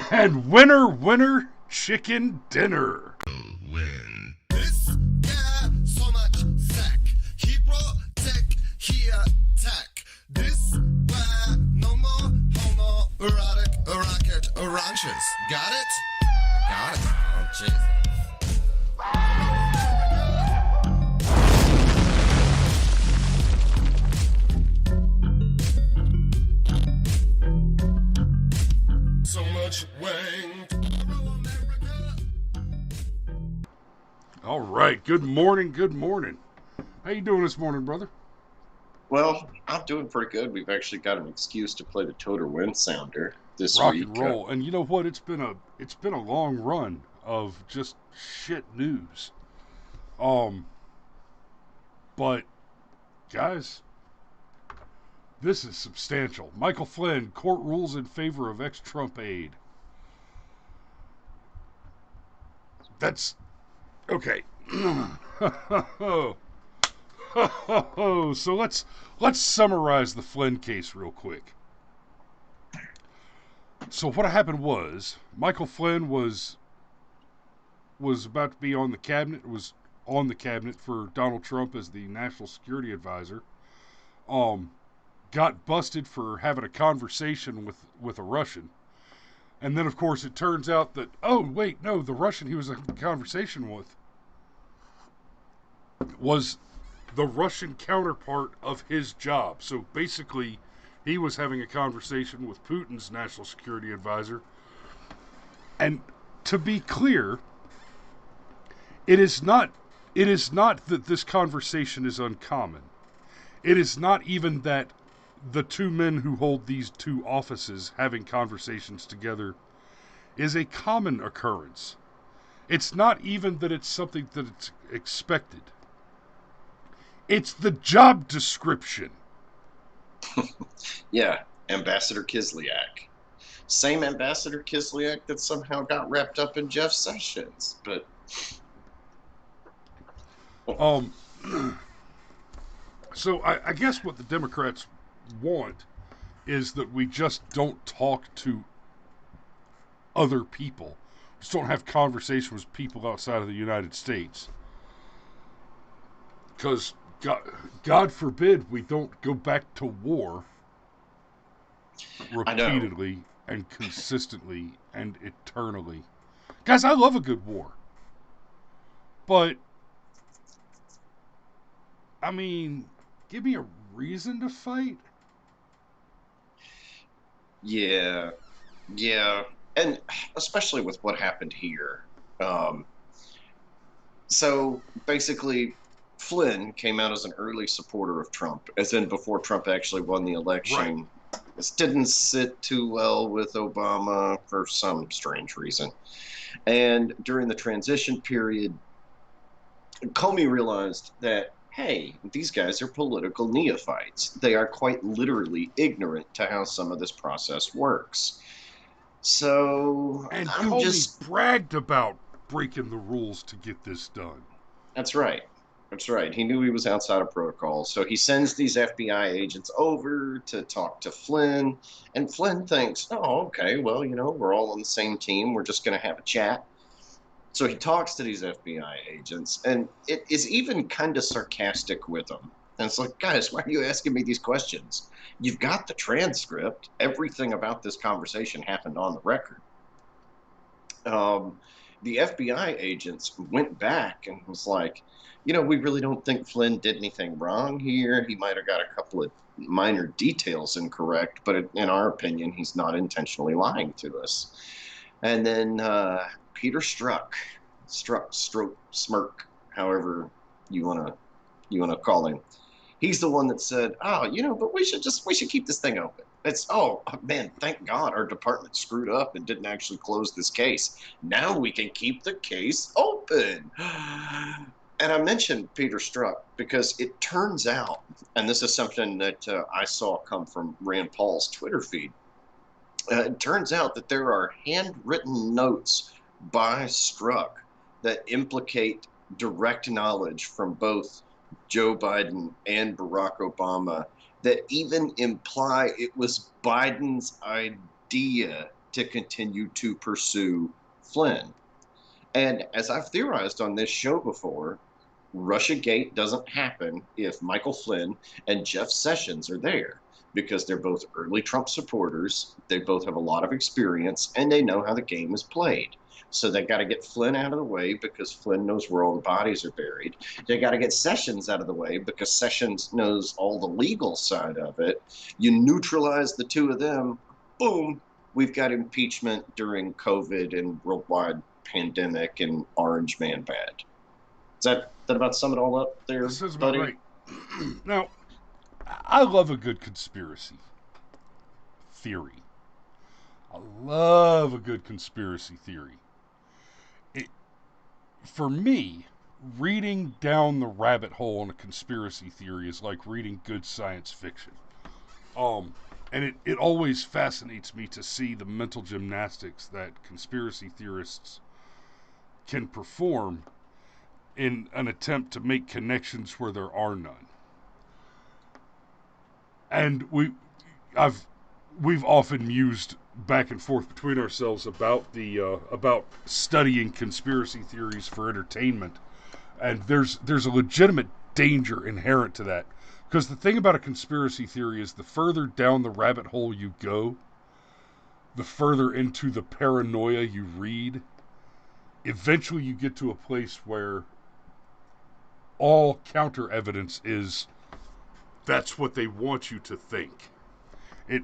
And winner, winner, chicken dinner. Win. This guy so much sack. He protect, he attack. This why no more homo erotic rocket ranches. Got it? Got it. Oh, jeez. So much wang. All right. Good morning. Good morning. How you doing this morning, brother? Well, I'm doing pretty good. We've actually got an excuse to play the Totar Win sounder this Rock week. and roll. And you know what? It's been a long run of just shit news. But guys, this is substantial. Michael Flynn, court rules in favor of ex-Trump aide. That's okay. So let's summarize the Flynn case real quick. So what happened was Michael Flynn was about to be on the cabinet, was on the cabinet for Donald Trump as the national security advisor. Got busted for having a conversation with a Russian. And then, of course, it turns out that, oh, wait, no, the Russian he was in a conversation with was the Russian counterpart of his job. So basically, he was having a conversation with Putin's national security advisor. And to be clear, it is not that this conversation is uncommon. It is not even that the two men who hold these two offices having conversations together is a common occurrence. It's not even that it's something that it's expected. It's the job description. Yeah, Ambassador Kislyak. Same Ambassador Kislyak that somehow got wrapped up in Jeff Sessions. But So I guess what the Democrats want is that we just don't talk to other people. Just don't have conversations with people outside of the United States. Because God forbid we don't go back to war repeatedly and consistently and eternally. Guys, I love a good war. But, I mean, give me a reason to fight. yeah. And especially with what happened here. So basically, Flynn came out as an early supporter of Trump, as in before Trump actually won the election. Right. This didn't sit too well with Obama for some strange reason. And during the transition period, Comey realized that, hey, these guys are political neophytes. They are quite literally ignorant to how some of this process works. So And I'm Comey just bragged about breaking the rules to get this done. That's right. That's right. He knew he was outside of protocol. So he sends these FBI agents over to talk to Flynn. And Flynn thinks, oh, okay, well, we're all on the same team. We're just going to have a chat. So he talks to these FBI agents, and it is even kind of sarcastic with them. And it's like, guys, why are you asking me these questions? You've got the transcript. Everything about this conversation happened on the record. The FBI agents went back and was like, we really don't think Flynn did anything wrong here. He might have got a couple of minor details incorrect, but in our opinion, he's not intentionally lying to us. And then Peter Strzok, Stroke, Smirk, however you wanna call him. He's the one that said, "Oh, but we should keep this thing open." It's, oh man, thank God our department screwed up and didn't actually close this case. Now we can keep the case open. And I mentioned Peter Strzok because it turns out, and this is something that I saw come from Rand Paul's Twitter feed. It turns out that there are handwritten notes by Strzok that implicate direct knowledge from both Joe Biden and Barack Obama that even imply it was Biden's idea to continue to pursue Flynn. And as I've theorized on this show before, Russiagate doesn't happen if Michael Flynn and Jeff Sessions are there, because they're both early Trump supporters. They both have a lot of experience and they know how the game is played. So they got to get Flynn out of the way because Flynn knows where all the bodies are buried. They got to get Sessions out of the way because Sessions knows all the legal side of it. You neutralize the two of them, boom, we've got impeachment during COVID and worldwide pandemic and Orange Man bad. Does that about sum it all up there, This is about buddy? right. Now, I love a good conspiracy theory. I love a good conspiracy theory. For me, reading down the rabbit hole on a conspiracy theory is like reading good science fiction. And it always fascinates me to see the mental gymnastics that conspiracy theorists can perform in an attempt to make connections where there are none. And we've often mused back and forth between ourselves about about studying conspiracy theories for entertainment, and there's a legitimate danger inherent to that, because the thing about a conspiracy theory is the further down the rabbit hole you go, the further into the paranoia you read, eventually you get to a place where all counter evidence is that's what they want you to think. It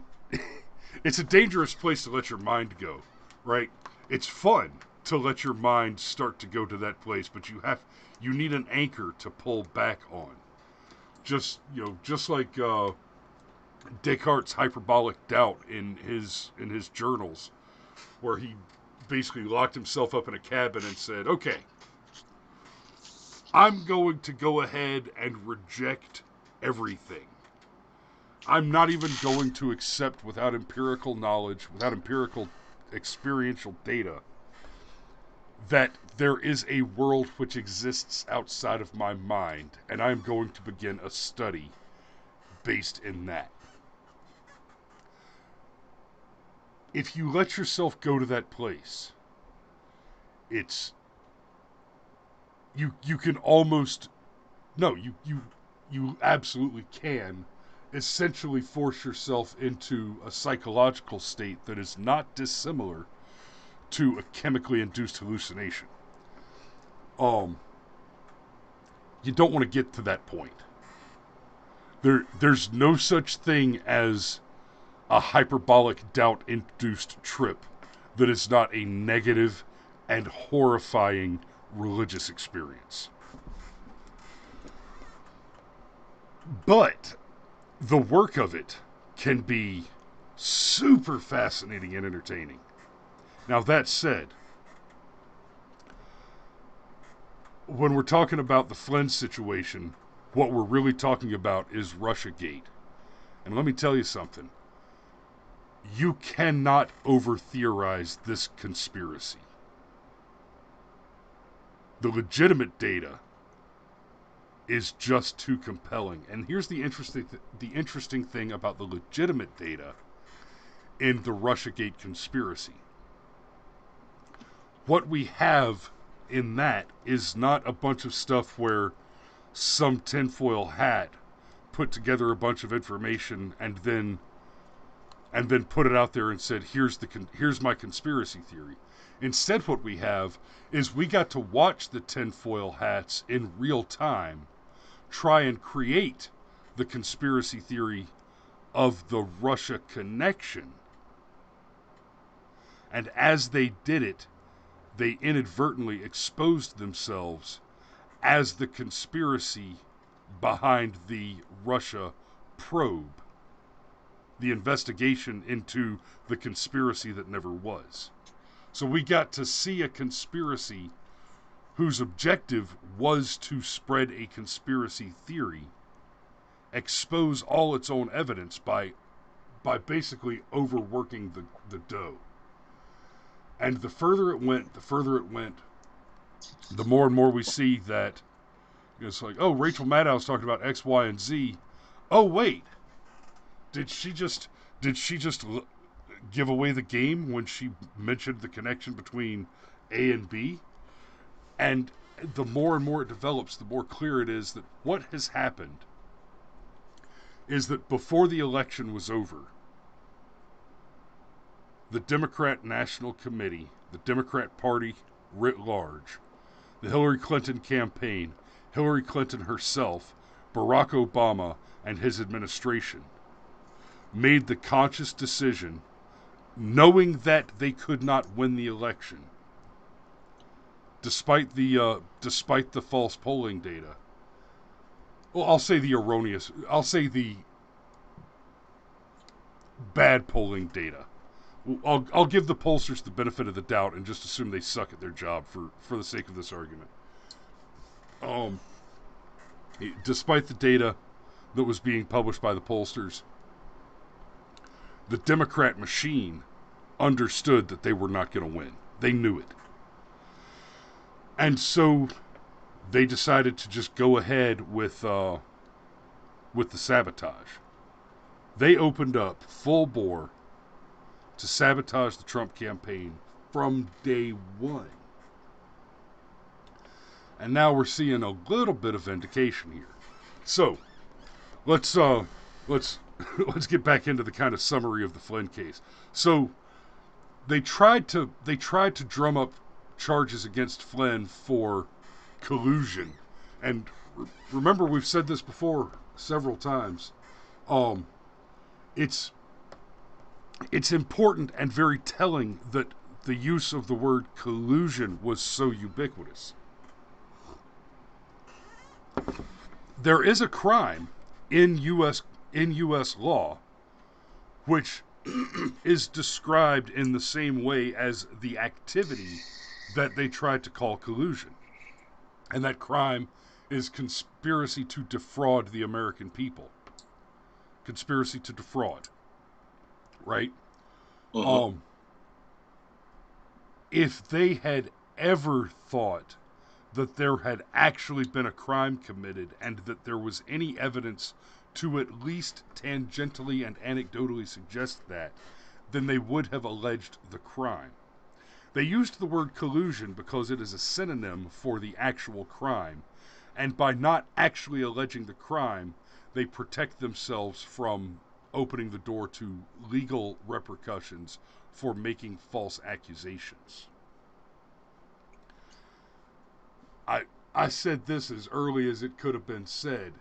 it's a dangerous place to let your mind go, right? It's fun to let your mind start to go to that place, but you need an anchor to pull back on. Just like Descartes' hyperbolic doubt in his journals, where he basically locked himself up in a cabin and said, "Okay, I'm going to go ahead and reject everything. I'm not even going to accept, without empirical knowledge, without empirical experiential data, that there is a world which exists outside of my mind, and I'm going to begin a study based in that." If you let yourself go to that place, it's you can almost no you absolutely can essentially force yourself into a psychological state that is not dissimilar to a chemically induced hallucination. You don't want to get to that point. There's no such thing as a hyperbolic doubt induced trip that is not a negative and horrifying religious experience. But the work of it can be super fascinating and entertaining. Now, that said, when we're talking about the Flynn situation, what we're really talking about is Russiagate. And let me tell you something. You cannot over-theorize this conspiracy. The legitimate data is just too compelling. And here's the interesting thing about the legitimate data in the Russiagate conspiracy. What we have in that is not a bunch of stuff where some tinfoil hat put together a bunch of information and then put it out there and said, here's my conspiracy theory. Instead, what we have is we got to watch the tinfoil hats in real time try and create the conspiracy theory of the Russia connection. And as they did it, they inadvertently exposed themselves as the conspiracy behind the Russia probe, the investigation into the conspiracy that never was. So we got to see a conspiracy whose objective was to spread a conspiracy theory, expose all its own evidence by basically overworking the dough. And the further it went, the more and more we see that it's like, oh, Rachel Maddow's talking about X, Y, and Z. Oh, wait. Did she just give away the game when she mentioned the connection between A and B. And the more and more it develops, the more clear it is that what has happened is that before the election was over, the Democrat National Committee, the Democrat Party writ large, the Hillary Clinton campaign, Hillary Clinton herself, Barack Obama, and his administration made the conscious decision, knowing that they could not win the election, despite the false polling data. Well, I'll say the bad polling data. I'll give the pollsters the benefit of the doubt and just assume they suck at their job for the sake of this argument. Despite the data that was being published by the pollsters, the Democrat machine understood that they were not going to win. They knew it. And so they decided to just go ahead with the sabotage. They opened up full bore to sabotage the Trump campaign from day one. And now we're seeing a little bit of vindication here. So, let's get back into the kind of summary of the Flynn case. So, they tried to drum up charges against Flynn for collusion. And remember, we've said this before several times. It's important and very telling that the use of the word collusion was so ubiquitous. There is a crime in U.S. law which is described in the same way as the activity that they tried to call collusion. And that crime is conspiracy to defraud the American people. Conspiracy to defraud. Right? Uh-huh. If they had ever thought that there had actually been a crime committed and that there was any evidence to at least tangentially and anecdotally suggest that, then they would have alleged the crime. They used the word collusion because it is a synonym for the actual crime, and by not actually alleging the crime, they protect themselves from opening the door to legal repercussions for making false accusations. I said this as early as it could have been said.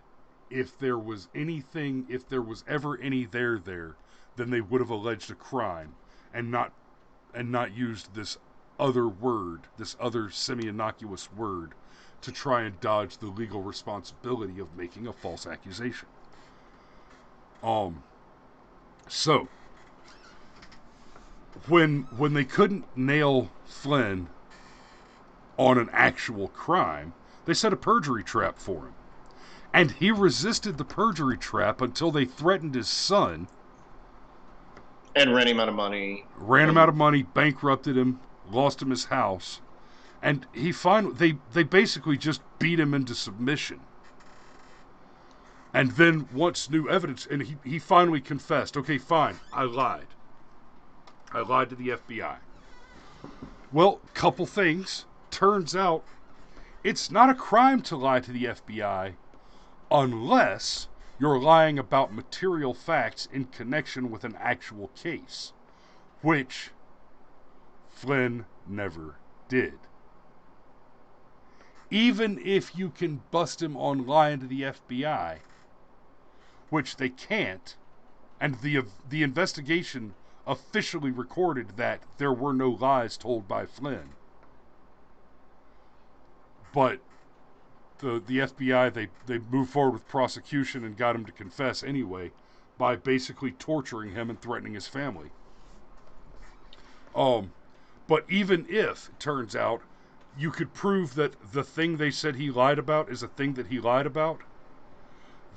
If there was ever any there, then they would have alleged a crime and not used this other word, this other semi-innocuous word, to try and dodge the legal responsibility of making a false accusation. So when they couldn't nail Flynn on an actual crime, they set a perjury trap for him. And he resisted the perjury trap until they threatened his son. And ran him out of money. Bankrupted him, lost him his house. And they basically just beat him into submission. And then once new evidence, and he finally confessed, okay, fine, I lied. I lied to the FBI. Well, couple things. Turns out, it's not a crime to lie to the FBI unless you're lying about material facts in connection with an actual case, which Flynn never did. Even if you can bust him on lying to the FBI, which they can't, and the investigation officially recorded that there were no lies told by Flynn. But the FBI, they moved forward with prosecution and got him to confess anyway by basically torturing him and threatening his family. But even if, it turns out, you could prove that the thing they said he lied about is a thing that he lied about,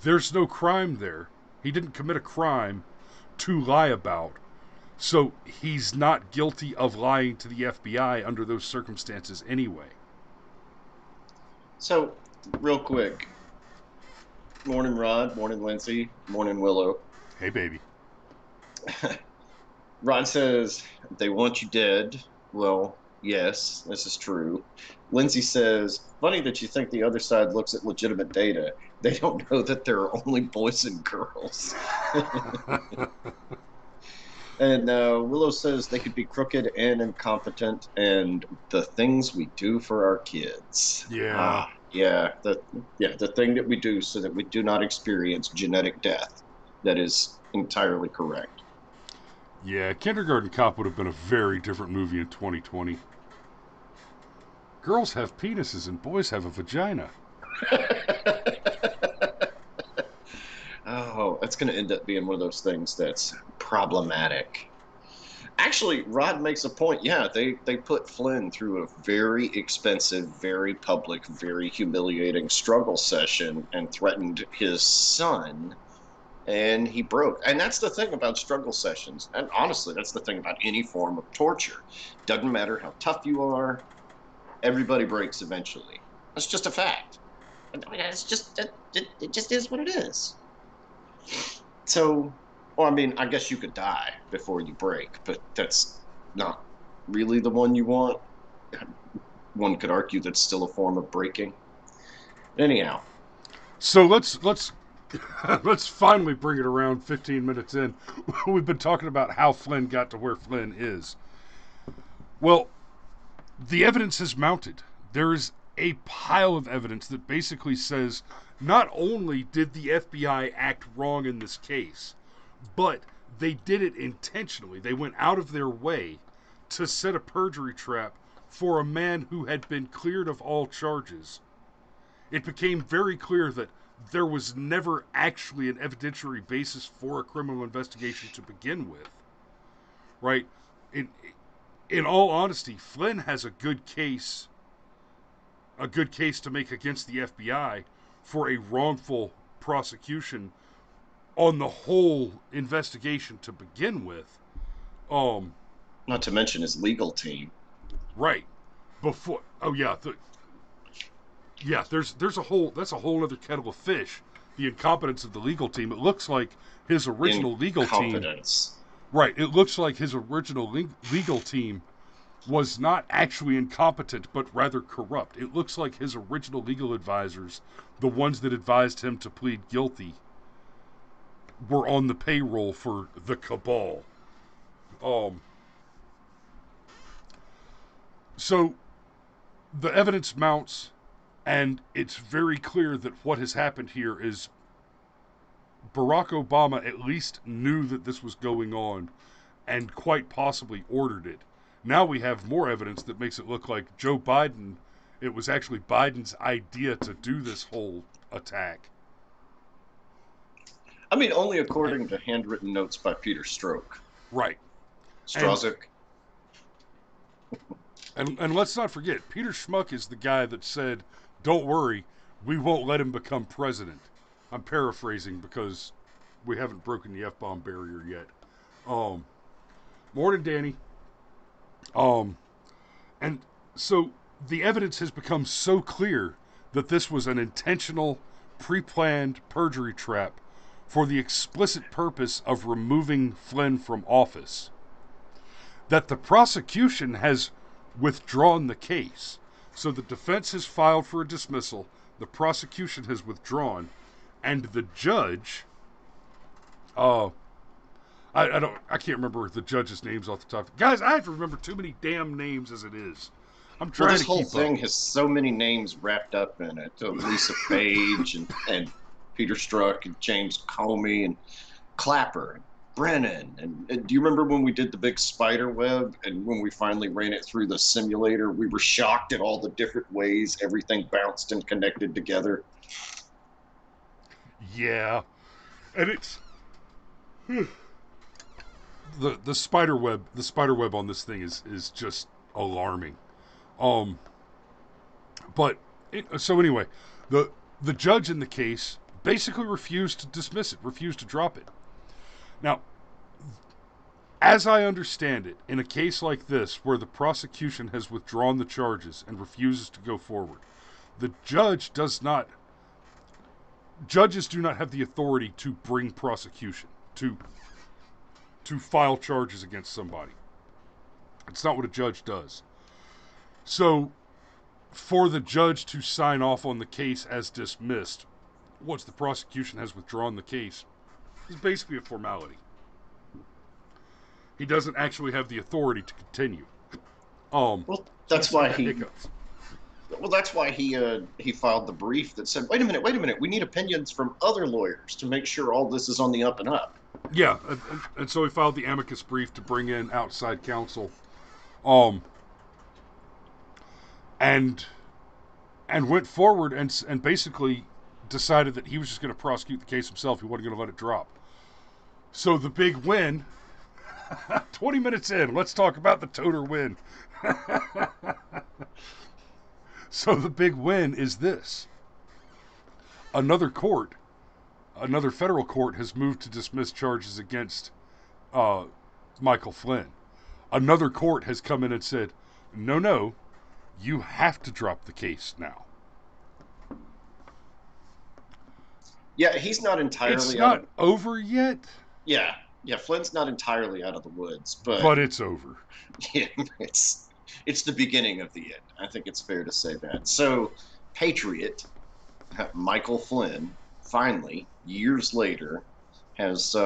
there's no crime there. He didn't commit a crime to lie about. So he's not guilty of lying to the FBI under those circumstances anyway. So, real quick. Morning, Rod. Morning, Lindsay. Morning, Willow. Hey, baby. Ron says they want you dead. Well, yes, this is true. Lindsay says, funny that you think the other side looks at legitimate data. They don't know that there are only boys and girls. And Willow says they could be crooked and incompetent, and the things we do for our kids. Yeah. The thing that we do so that we do not experience genetic death. That is entirely correct. Yeah, Kindergarten Cop would have been a very different movie in 2020. Girls have penises and boys have a vagina. Oh, that's going to end up being one of those things that's problematic. Actually, Rod makes a point. Yeah, they put Flynn through a very expensive, very public, very humiliating struggle session and threatened his son, and he broke. And that's the thing about struggle sessions. And honestly, that's the thing about any form of torture. Doesn't matter how tough you are, everybody breaks eventually. That's just a fact. I mean, it just is what it is. So, well, I mean, I guess you could die before you break, but that's not really the one you want. One could argue that's still a form of breaking. Anyhow, So let's let's finally bring it around 15 minutes in. We've been talking about how Flynn got to where Flynn is. Well, the evidence has mounted. There's a pile of evidence that basically says not only did the FBI act wrong in this case, but they did it intentionally. They went out of their way to set a perjury trap for a man who had been cleared of all charges. It became very clear that there was never actually an evidentiary basis for a criminal investigation to begin with. Right? In in all honesty, Flynn has a good case to make against the FBI for a wrongful prosecution on the whole investigation to begin with. Um, not to mention his legal team. right. Before oh yeah, there's a whole that's a whole other kettle of fish. The incompetence of the legal team. It looks like his original legal team. Right. It looks like his original legal team was not actually incompetent, but rather corrupt. It looks like his original legal advisors, the ones that advised him to plead guilty, were on the payroll for the cabal. So the evidence mounts, and it's very clear that what has happened here is Barack Obama at least knew that this was going on and quite possibly ordered it. Now we have more evidence that makes it look like Joe Biden, it was actually Biden's idea to do this whole attack. I mean, only according to handwritten notes by Peter Strzok. Right. Strzok. And let's not forget, Peter Schmuck is the guy that said, don't worry, we won't let him become president. I'm paraphrasing because we haven't broken the F-bomb barrier yet. Morning, Danny. And so the evidence has become so clear that this was an intentional, pre-planned perjury trap for the explicit purpose of removing Flynn from office, that the prosecution has withdrawn the case. So the defense has filed for a dismissal, the prosecution has withdrawn, and the judge, I can't remember the judge's names off the top. Guys, I have to remember too many damn names as it is. I'm trying this to whole keep thing up. has so many names wrapped up in it. Lisa Page and Peter Strzok and James Comey and Clapper and Brennan. And do you remember when we did the big spider web and when we finally ran it through the simulator, we were shocked at all the different ways everything bounced and connected together? Yeah. And it's the spider web on this thing is just alarming. So anyway, the judge in the case basically refused to dismiss it, refused to drop it. Now, as I understand it, in a case like this where the prosecution has withdrawn the charges and refuses to go forward, the judge does not judges do not have the authority to bring prosecution, to to file charges against somebody. It's not what a judge does. So, for the judge to sign off on the case as dismissed, once the prosecution has withdrawn the case, is basically a formality. He doesn't actually have the authority to continue. Well, that's why he. Well, that's why he filed the brief that said, wait a minute, we need opinions from other lawyers to make sure all this is on the up and up. Yeah, and so he filed the amicus brief to bring in outside counsel, and went forward and basically decided that he was just going to prosecute the case himself. He wasn't going to let it drop. So the big win, 20 minutes in, let's talk about the Totar Win. So the big win is this. Another federal court has moved to dismiss charges against Michael Flynn. Another court has come in and said, no, you have to drop the case now. Yeah, he's not entirely It's not over yet. Yeah, Flynn's not entirely out of the woods, but it's over. Yeah, it's the beginning of the end. I think it's fair to say that. So, Patriot Michael Flynn finally, years later, has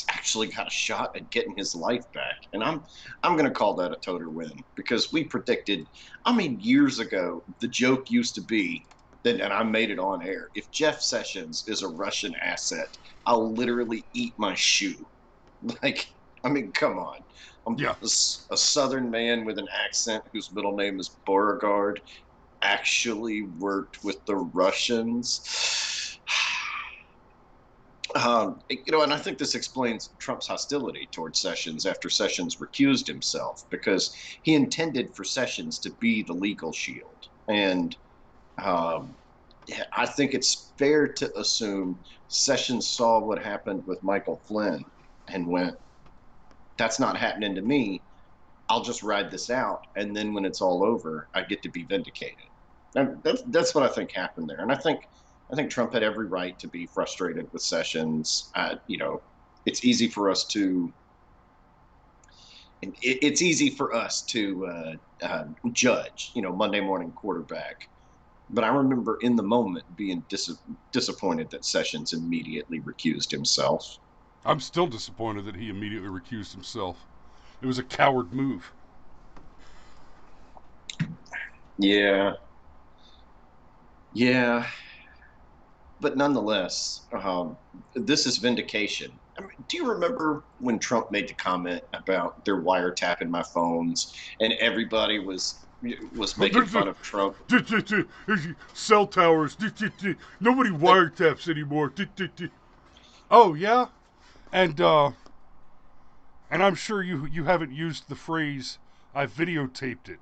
actually got a shot at getting his life back, and I'm going to call that a Totar Win, because we predicted. I mean, years ago, the joke used to be that, and I made it on air, if Jeff Sessions is a Russian asset, I'll literally eat my shoe. Like, I mean, come on. I'm a Southern man with an accent whose middle name is Beauregard actually worked with the Russians. And I think this explains Trump's hostility towards Sessions after Sessions recused himself, because he intended for Sessions to be the legal shield. And I think it's fair to assume Sessions saw what happened with Michael Flynn and went, that's not happening to me. I'll just ride this out, and then when it's all over, I get to be vindicated. And that's what I think happened there. And I think Trump had every right to be frustrated with Sessions. It's easy for us to judge, Monday morning quarterback. But I remember in the moment being disappointed that Sessions immediately recused himself. I'm still disappointed that he immediately recused himself. It was a coward move. Yeah. But nonetheless, this is vindication. I mean, do you remember when Trump made the comment about they're wiretapping my phones, and everybody was making fun of Trump? Cell towers. Nobody wiretaps anymore. Oh, yeah? And I'm sure you haven't used the phrase, I videotaped it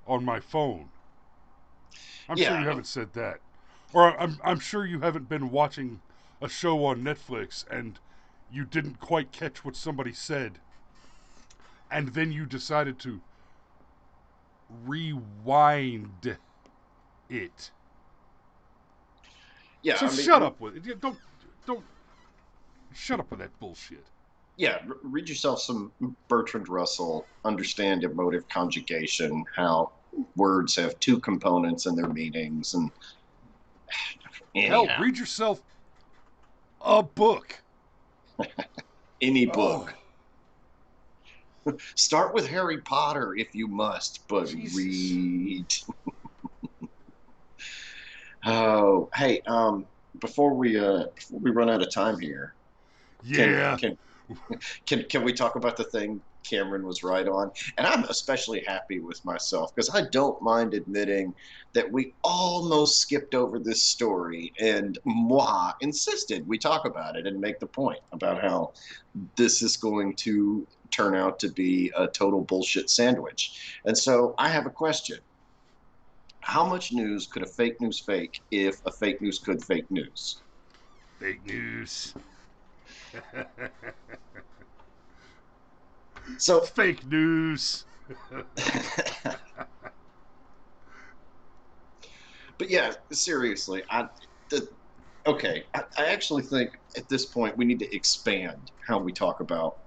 on my phone. I'm sure you haven't said that. Or I'm sure you haven't been watching a show on Netflix and you didn't quite catch what somebody said. And then you decided to rewind it. Yeah. So shut up with it. Don't shut up with that bullshit. Yeah, read yourself some Bertrand Russell, understand emotive conjugation, how words have two components in their meanings, and hell, read yourself a book. Any book. Start with Harry Potter if you must, but Jesus. Read. Oh, hey, before we run out of time here. Yeah. Can we talk about the thing Cameron was right on? And I'm especially happy with myself because I don't mind admitting that we almost skipped over this story, and moi insisted we talk about it and make the point about how this is going to turn out to be a total bullshit sandwich. And so I have a question. How much news could a fake news fake if a fake news could fake news? Fake news. So fake news. But yeah, seriously, I actually think at this point we need to expand how we talk about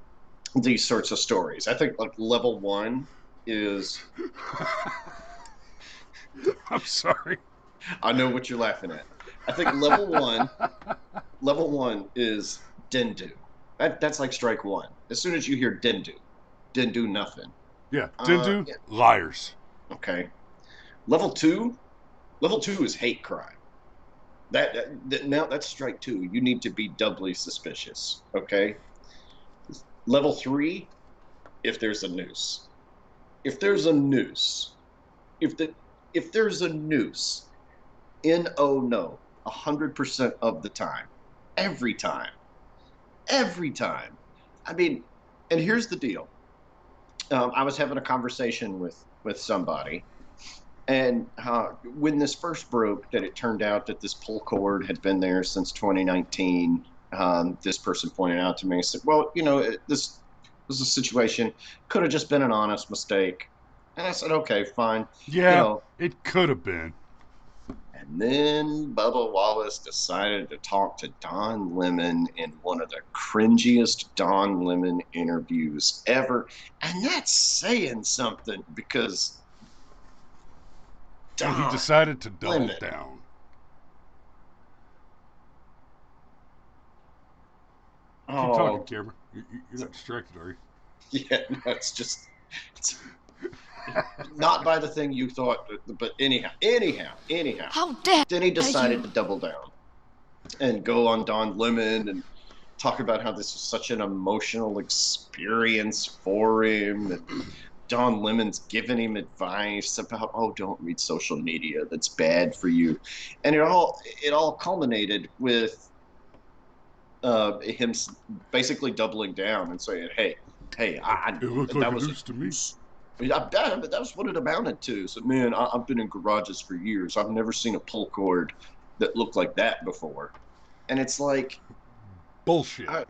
these sorts of stories. I think like level one is, I'm sorry. I know what you're laughing at. I think level one is Dendu. That's like strike one. As soon as you hear Dendu, Dendu nothing. Yeah, Dindu, Yeah, liars. okay. Level two, level two is hate crime. Now that's strike two. You need to be doubly suspicious. Okay. Level three, if there's a noose. If there's a noose, if the if there's a noose, no, 100% of the time, every time, every time. I mean, and here's the deal. I was having a conversation with somebody, and when this first broke, that it turned out that this pull cord had been there since 2019. This person pointed out to me, said, "Well, this was a situation. Could have just been an honest mistake." And I said, "Okay, fine." You Yeah, know, it could have been. And then Bubba Wallace decided to talk to Don Lemon in one of the cringiest Don Lemon interviews ever. And that's saying something because And he Don decided to double Lemon, down. Keep talking, oh, Cameron. You're not distracted, are you? yeah, no, it's not by the thing you thought, but anyhow. How dare Then he decided you? to double down and go on Don Lemon and talk about how this was such an emotional experience for him. And Don Lemon's giving him advice about, oh, don't read social media. That's bad for you. And it all culminated with him basically doubling down and saying, hey, It looked like that a was noose to me. that was what it amounted to. So, man, I've been in garages for years. I've never seen a pull cord that looked like that before. And it's like, Bullshit. I,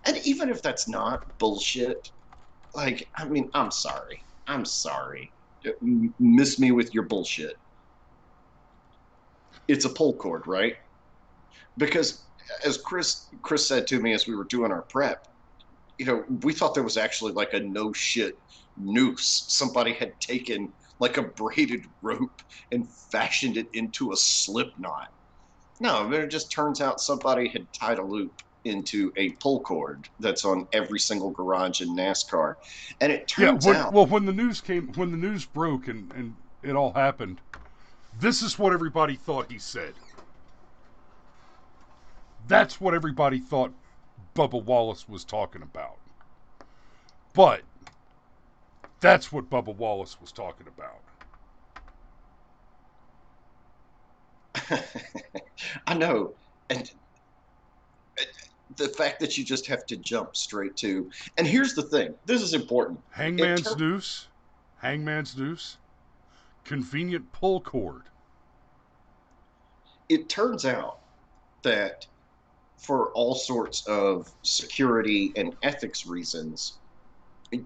and even if that's not bullshit, like, I mean, I'm sorry. I'm sorry. Miss me with your bullshit. It's a pull cord, right? Because as Chris said to me as we were doing our prep, we thought there was actually like a no shit noose. Somebody had taken like a braided rope and fashioned it into a slip knot. No, it just turns out somebody had tied a loop into a pull cord that's on every single garage in NASCAR. And it Yeah, turns out, when the news broke and it all happened, this is what everybody thought he said. That's what everybody thought Bubba Wallace was talking about. But that's what Bubba Wallace was talking about. I know. And the fact that you just have to jump straight to, and here's the thing, this is important. Hangman's noose, convenient pull cord. It turns out that for all sorts of security and ethics reasons,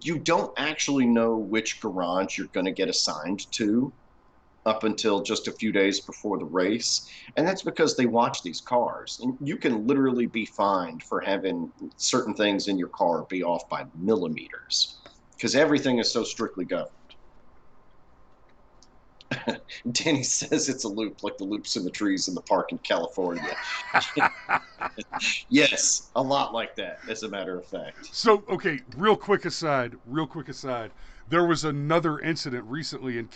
you don't actually know which garage you're going to get assigned to up until just a few days before the race. And that's because they watch these cars. And you can literally be fined for having certain things in your car be off by millimeters because everything is so strictly governed. Danny says it's a loop like the loops in the trees in the park in California. Yes, a lot like that, as a matter of fact. So, okay, real quick aside. There was another incident recently in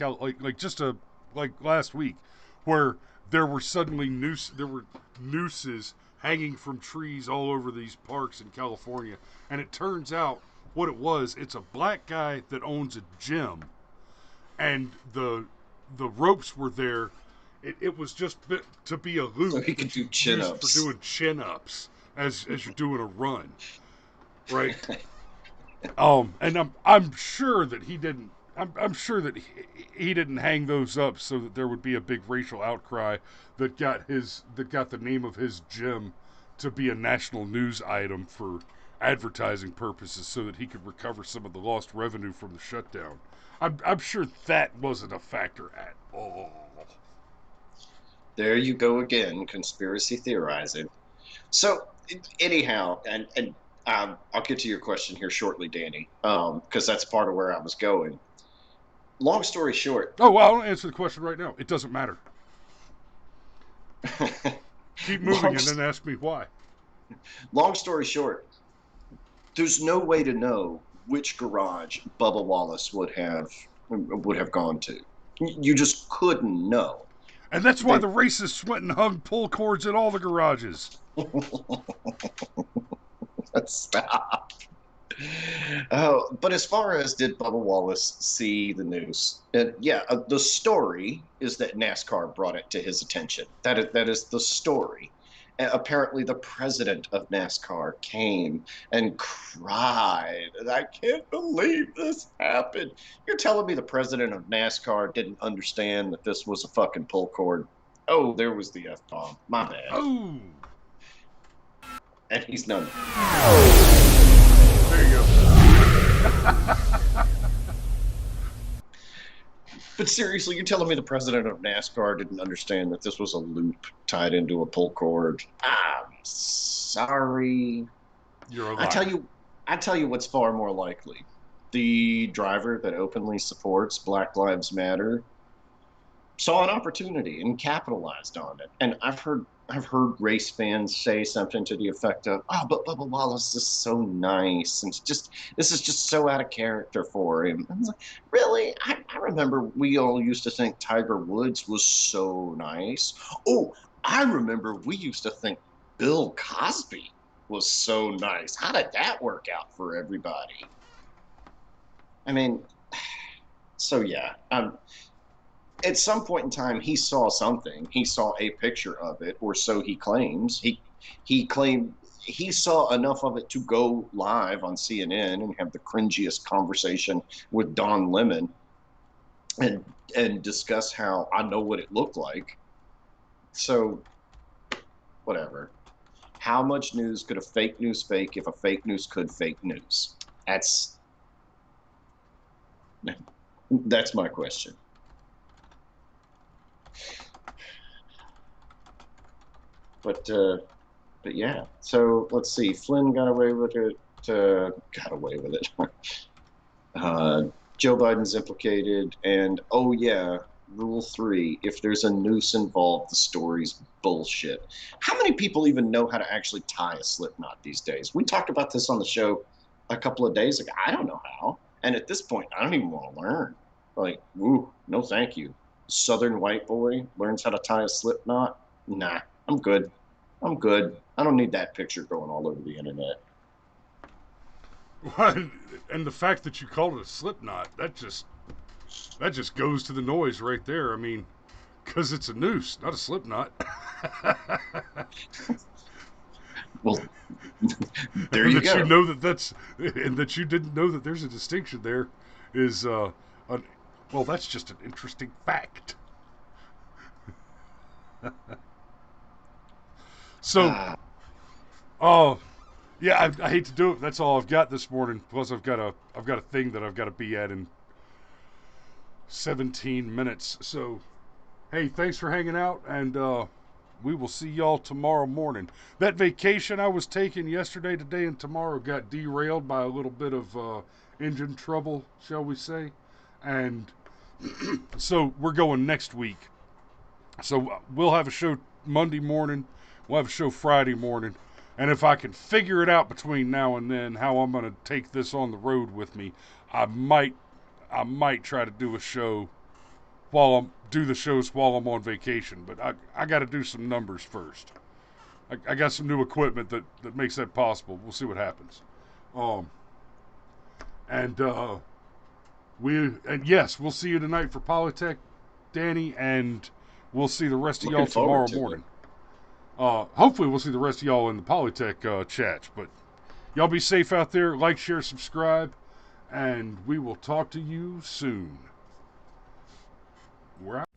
like last week, where there were nooses hanging from trees all over these parks in California, and it turns out what it was. It's a black guy that owns a gym, and the ropes were there. It was just to be a loop, so he could do chin ups for doing chin ups as you're doing a run, right? And I'm sure that he didn't. I'm sure that he didn't hang those up so that there would be a big racial outcry that got the name of his gym to be a national news item for advertising purposes, so that he could recover some of the lost revenue from the shutdown. I'm sure that wasn't a factor at all. There you go again, conspiracy theorizing. So anyhow, and I'll get to your question here shortly, Danny, because that's part of where I was going. Long story short. Oh, well, I'll answer the question right now. It doesn't matter. Keep moving and then ask me why. Long story short, there's no way to know which garage Bubba Wallace would have gone to. You just couldn't know. And that's why the racists went and hung pull cords in all the garages. Stop. But as far as did Bubba Wallace see the news, the story is that NASCAR brought it to his attention. That is the story. Apparently, the president of NASCAR came and cried, "I can't believe this happened." You're telling me the president of NASCAR didn't understand that this was a fucking pull cord? Oh, there was the F-bomb. My bad. Oh. And he's none. There you go. But seriously, you're telling me the president of NASCAR didn't understand that this was a loop tied into a pull cord? I'm sorry. You're a liar. I tell you what's far more likely. The driver that openly supports Black Lives Matter saw an opportunity and capitalized on it. And I've heard race fans say something to the effect of, "Oh, but Bubba Wallace is so nice, and this is just so out of character for him." I was like, really? I remember we all used to think Tiger Woods was so nice. Oh, I remember we used to think Bill Cosby was so nice. How did that work out for everybody? I mean, so yeah, at some point in time, he saw something. He saw a picture of it, or so he claims. He claimed he saw enough of it to go live on CNN and have the cringiest conversation with Don Lemon and discuss how I know what it looked like. So, whatever. How much news could a fake news fake if a fake news could fake news? That's my question. But yeah. So let's see. Flynn got away with it. Got away with it. Joe Biden's implicated, and oh yeah, Rule 3: if there's a noose involved, the story's bullshit. How many people even know how to actually tie a slip knot these days? We talked about this on the show a couple of days ago. I don't know how, and at this point, I don't even want to learn. Like, ooh, no, thank you. Southern white boy learns how to tie a slip knot. Nah. I'm good. I don't need that picture going all over the internet. And the fact that you called it a slip knot, that just goes to the noise right there. I mean, because it's a noose, not a slip knot. Well, there you go. You know and that you didn't know that there's a distinction there is, well, that's just an interesting fact. So, yeah, I hate to do it. That's all I've got this morning. Plus, I've got a thing that I've got to be at in 17 minutes. So, hey, thanks for hanging out, and we will see y'all tomorrow morning. That vacation I was taking yesterday, today, and tomorrow got derailed by a little bit of engine trouble, shall we say, and so we're going next week. So we'll have a show Monday morning. We'll have a show Friday morning. And if I can figure it out between now and then how I'm going to take this on the road with me, I might try to do a show do the shows while I'm on vacation. But I got to do some numbers first. I got some new equipment that makes that possible. We'll see what happens. Yes, we'll see you tonight for Polytech, Danny, and we'll see the rest of y'all tomorrow morning. Hopefully we'll see the rest of y'all in the Polytech chats. But y'all be safe out there. Like, share, subscribe, and we will talk to you soon. We're out.